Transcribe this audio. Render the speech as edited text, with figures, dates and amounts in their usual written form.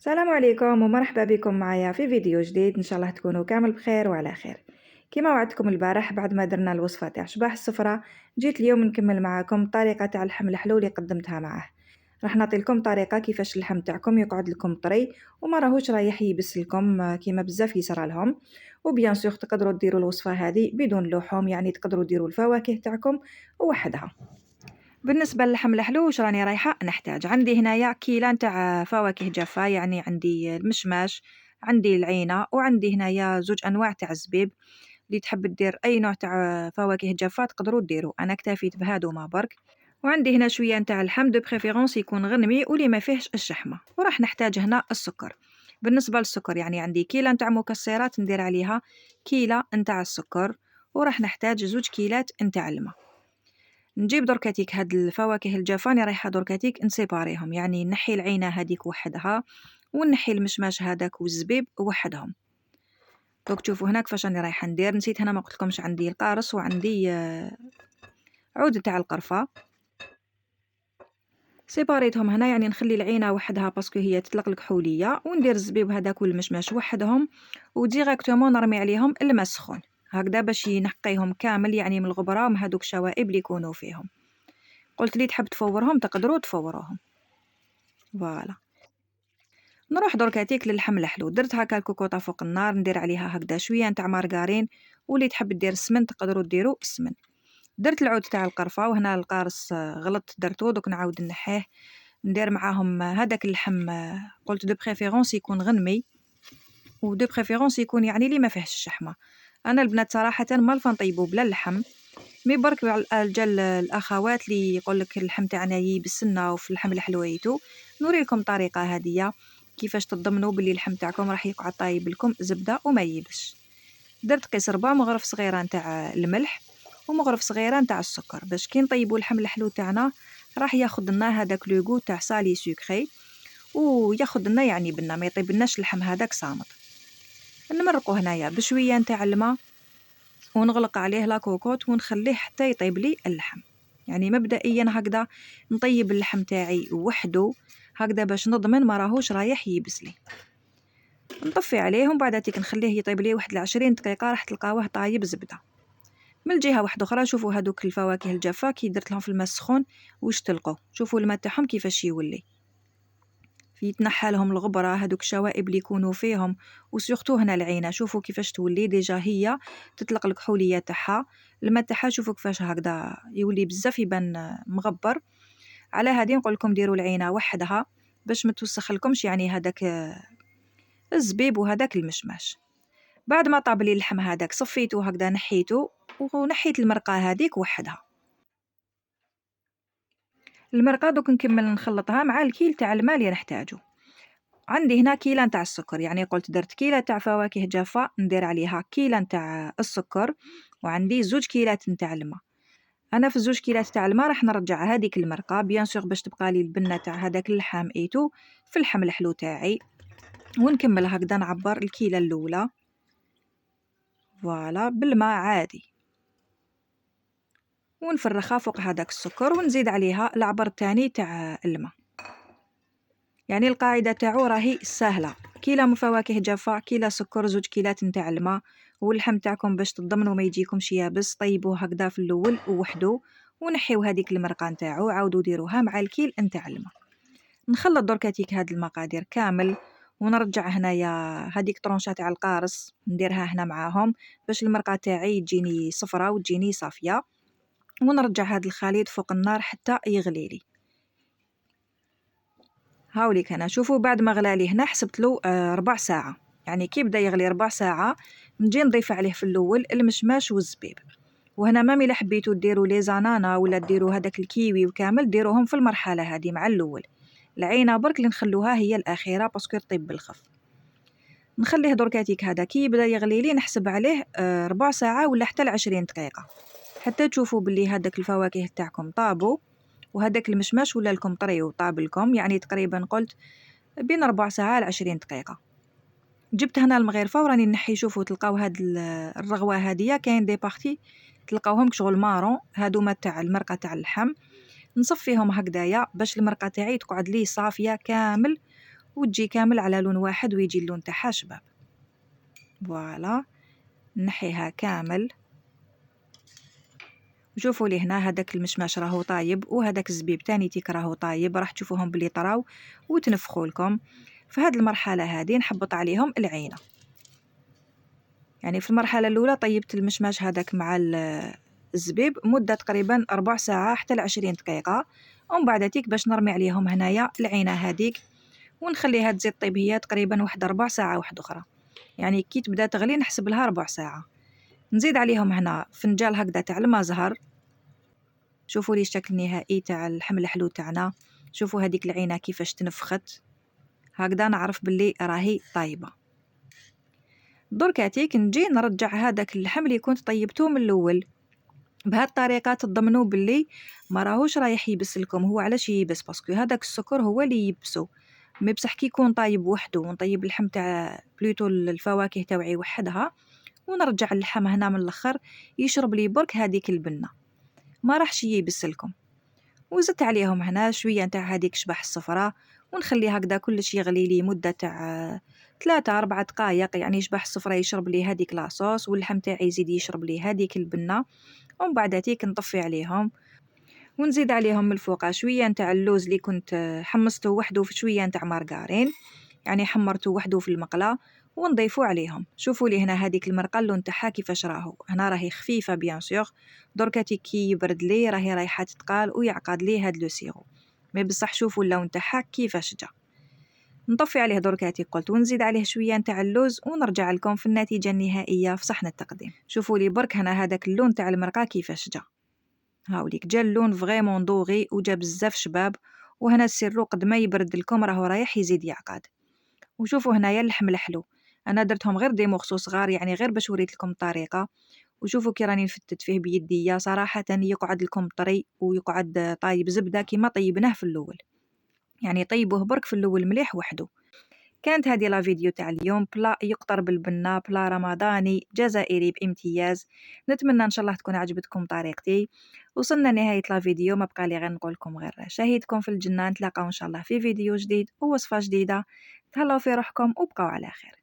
السلام عليكم ومرحبا بكم معايا في فيديو جديد ان شاء الله تكونوا كامل بخير وعلى خير. كما وعدتكم البارح بعد ما درنا الوصفه تاع شباح السفره، جيت اليوم نكمل معاكم الطريقه تاع اللحم الحلو اللي قدمتها معاه. راح نعطي لكم طريقه كيفاش اللحم تاعكم يقعد لكم طري وما راهوش رايح يبس لكم كيما بزاف يصرى لهم. وبيان سور تقدروا ديروا الوصفه هذه بدون لحوم، يعني تقدروا ديروا الفواكه تاعكم وحدها. بالنسبة للحم الحلو واش راني رايحة نحتاج؟ عندي هنايا كيلان تاع فواكه جافة، يعني عندي المشماش، عندي العينة، وعندي هنايا زوج أنواع تاع الزبيب. اللي تحب دير أي نوع تاع فواكه جافة تقدروا ديروا، أنا اكتفيت بهادوما برك. وعندي هنا شوية نتاع اللحم دو بريفيرونس يكون غنمي واللي ما فيهش الشحمة، وراح نحتاج هنا السكر. بالنسبة للسكر يعني عندي كيلة نتاع مكسرات ندير عليها كيلة نتاع السكر، وراح نحتاج زوج كيلات نتاع الماء. نجيب دركاتيك هاد الفواكه الجافة راني رايحة دركاتيك نسيباريهم، يعني نحي العينة هذيك وحدها ونحي المشماش هذاك والزبيب وحدهم. دوك تشوفوا هنا كيفاش راني رايحة ندير. نسيت هنا ما قلتلكمش عندي القارص وعندي عود تاع القرفة. سيباريتهم هنا، يعني نخلي العينة وحدها باسكو هي تطلق الكحولية، وندير الزبيب هذاك والمشماش وحدهم وديريكتومون نرمي عليهم الماء السخون هكذا باش ينقيهم كامل، يعني من الغبرة ومن هذوك الشوائب اللي يكونوا فيهم. قلت لي تحب تفورهم تقدروا تفوروهم. فوالا. نروح دركاتيك للحم الحلو، درت هكا الكوكوطه فوق النار، ندير عليها هكذا شويه نتاع مارغارين، واللي تحب دير السمن تقدروا ديروا السمن. درت العود تاع القرفه، وهنا القارص غلطت درتو، دوك نعاود نحيه. ندير معاهم هذاك اللحم، قلت دو بريفيرونس يكون غنمي، و دو بريفيرونس يكون يعني لي ما فيهش الشحمه. انا البنات صراحه مالفه نطيبو بلا اللحم، مي برك جال الاخوات اللي يقول لك اللحم تاعنا يبسلنا وفي اللحم الحلويتو. نوريكم طريقه هديه كيفاش تضمنوا باللي اللحم تاعكم راح يقعد طايب لكم زبده وما يبش. درت قيس 4 مغرف صغيره نتاع الملح ومغرف صغيره نتاع السكر، باش كي نطيبوا اللحم الحلو تاعنا راح ياخذ لنا هذاك لوغو تاع سالي سكري، وياخذ لنا يعني بنا ما يطيبلناش اللحم هذاك صامت. نمرقوا هنايا بشويه نتاع الماء ونغلق عليه لاكوكوت ونخليه حتى يطيب لي اللحم. يعني مبدئيا هكذا نطيب اللحم تاعي وحده هكذا باش نضمن ما راهوش رايح يبس لي. نطفي عليه ومن بعد تيك نخليه يطيب لي واحد 20 دقيقه، راح تلقاوه طايب زبده. من الجهه واحده اخرى شوفوا هذوك الفواكه الجافه كي درت لهم في الماء السخون واش تلقوا، شوفوا الماء تاعهم كيفاش يولي، يتنحى لهم الغبره هذوك الشوائب اللي يكونوا فيهم. وسورتو هنا العينه شوفوا كيفاش تولي ديجا هي تطلق الكحوليه تاعها. الماء تاعها شوفوا كيفاش هكذا يولي بزاف يبان مغبر. على هذه نقول لكم ديروا العينه وحدها باش ما توسخ لكمش يعني هذاك الزبيب وهذاك المشماش. بعد ما طاب لي اللحم هذاك صفيته هكذا نحيته، ونحيت المرقه هذيك وحدها. المرقه دوك نكمل نخلطها مع الكيل تاع الماء اللي نحتاجو. عندي هنا كيلة نتاع السكر، يعني قلت درت كيلة تاع فواكه جافة ندير عليها كيلة نتاع السكر، وعندي زوج كيلات نتاع الماء. انا في الزوج كيلات تاع الماء راح نرجع هذيك المرقه بيان سور باش تبقى لي البنه تاع هذاك اللحم ايتو في اللحم الحلو تاعي، ونكمل هكذا نعبر الكيلة الاولى فوالا بالماء عادي، ونفرخها فوق هذاك السكر ونزيد عليها العبر الثاني تاع الماء. يعني القاعده تاعو راهي سهله، كيلة فواكه جافه، كيلة سكر، زوج كيلات نتاع الماء. واللحم تاعكم باش تضمنوا ما يجيكمش يابس طيبوه هكذا في الاول وحده، ونحيو هذيك المرقه نتاعو عاودوا ديروها مع الكيل نتاع الماء. نخلط دركاتيك هاد المقادير كامل، ونرجع هنايا هذيك طرونشات تاع القارص نديرها هنا معاهم باش المرقه تاعي تجيني صفرة وتجيني صافيه. ونرجع هاد الخليط فوق النار حتى يغلي لي. هاوليك انا شوفوا بعد ما غلالي هنا حسبت له 4 ساعة، يعني كي بدا يغلي 4 ساعة نجي نضيف عليه في الاول المشماش والزبيب. وهنا ما ملا حبيتو ديروا لي زانانا ولا ديروا هذاك الكيوي وكامل ديروهم في المرحله هذه مع الاول. العينه برك اللي نخلوها هي الاخيره باسكو طيب بالخف. نخليه دركاتيك هذا كي يبدا يغلي لي نحسب عليه 4 ساعة ولا حتى 20 دقيقه، حتى تشوفوا باللي هذاك الفواكه تاعكم طابوا وهذاك المشماش ولا لكم طري وطاب لكم، يعني تقريبا قلت بين 4 ساعة ل20 دقيقة. جبت هنا المغرفة وراني نحي، شوفوا تلقاو هاد الرغوة هادية كاين دي بارتي تلقاوهم كشغل مارون، هادو ما تاع المرقة تاع اللحم. نصفيهم هكذايا باش المرقة تاعي تقعد لي صافية كامل وتجي كامل على لون واحد ويجي اللون تاعها شباب. فوالا نحيها كامل. شوفوا لي هنا هذاك المشماش راهو طايب وهذاك الزبيب تاني تيك راهو طايب، راح تشوفوهم بلي طراو وتنفخوا لكم. في هذه المرحله هذه نحبط عليهم العينه. يعني في المرحله الاولى طيبت المشماش هذاك مع الزبيب مده تقريبا ربع ساعه حتى ل20 دقيقه، ومن بعد تيك باش نرمي عليهم هنايا العينه هذيك ونخليها تزيد طيب هي تقريبا واحد ربع ساعه واحده اخرى. يعني كي تبدا تغلي نحسب لها ربع ساعه. نزيد عليهم هنا فنجال هكذا تاع الماء زهر. شوفوا لي الشكل النهائي تاع اللحم الحلو تاعنا. شوفوا هذيك العينه كيفاش تنفخت، هكذا نعرف باللي راهي طايبه. دركاتيك نجي نرجع هذاك اللحم اللي كنت طيبته من الاول. بهذه الطريقه تضمنوا باللي ما راهوش رايح يبس لكم. هو علاش يبس؟ باسكو هذاك السكر هو اللي يبسو. مي بصح كي يكون طايب وحده ونطيب اللحم تاع بلوتو الفواكه تاوعي وحدها ونرجع اللحم هنا من الاخر يشرب لي برك هذيك البنه، ما راحش يبس لكم. وزدت عليهم هنا شويه نتاع هذيك شبح الصفراء ونخلي هكذا كلش يغلي لي مده تاع 3-4 دقائق. يعني شبح الصفراء يشرب لي هذيك لاصوص واللحم تاعي يزيد يشرب لي هذيك البنه. ومن بعد تيك نطفي عليهم ونزيد عليهم من الفوق شويه نتاع اللوز اللي كنت حمصته وحده في شويه نتاع مارغرين، يعني حمرته وحده في المقله ونضيفوا عليهم. شوفوا لي هنا هذيك المرقه اللون تاعها كيفاش راهو هنا، راهي خفيفه بيان سور. دركاتي كي يبرد لي راهي رايحه تتقال ويعقد لي هاد لو سيرو. مي بصح شوفوا اللون تاعها كيفاش جا. نطفي عليه دركاتي قلت ونزيد عليه شويه نتاع اللوز ونرجع لكم في النتيجه النهائيه في صحن التقديم. شوفوا لي برك هنا هذاك اللون تاع المرقه كيفاش جا. هاوليك جا اللون فريمون دوغي وجا بزاف شباب. وهنا السيرو قد ما يبرد لكم راهو رايح يزيد يعقد. وشوفوا هنايا اللحم الحلو انا درتهم غير دي مخصوص صغار، يعني غير باش وريت لكم الطريقه. وشوفوا كي راني نفتت فيه بيديا صراحه يقعد لكم طري ويقعد طايب زبده كيما طيبناه في الاول. يعني طيبوه برك في الاول مليح وحده. كانت هذه لا فيديو تاع اليوم، بلا يقطر بالبنه، بلا رمضاني جزائري بامتياز. نتمنى ان شاء الله تكون عجبتكم طريقتي. وصلنا نهايه لا فيديو، ما بقى لي غير نقول لكم غير شهيدكم في الجنه. نتلاقاو ان شاء الله في فيديو جديد ووصفه جديده. تهلاو في روحكم وبقاو على خير.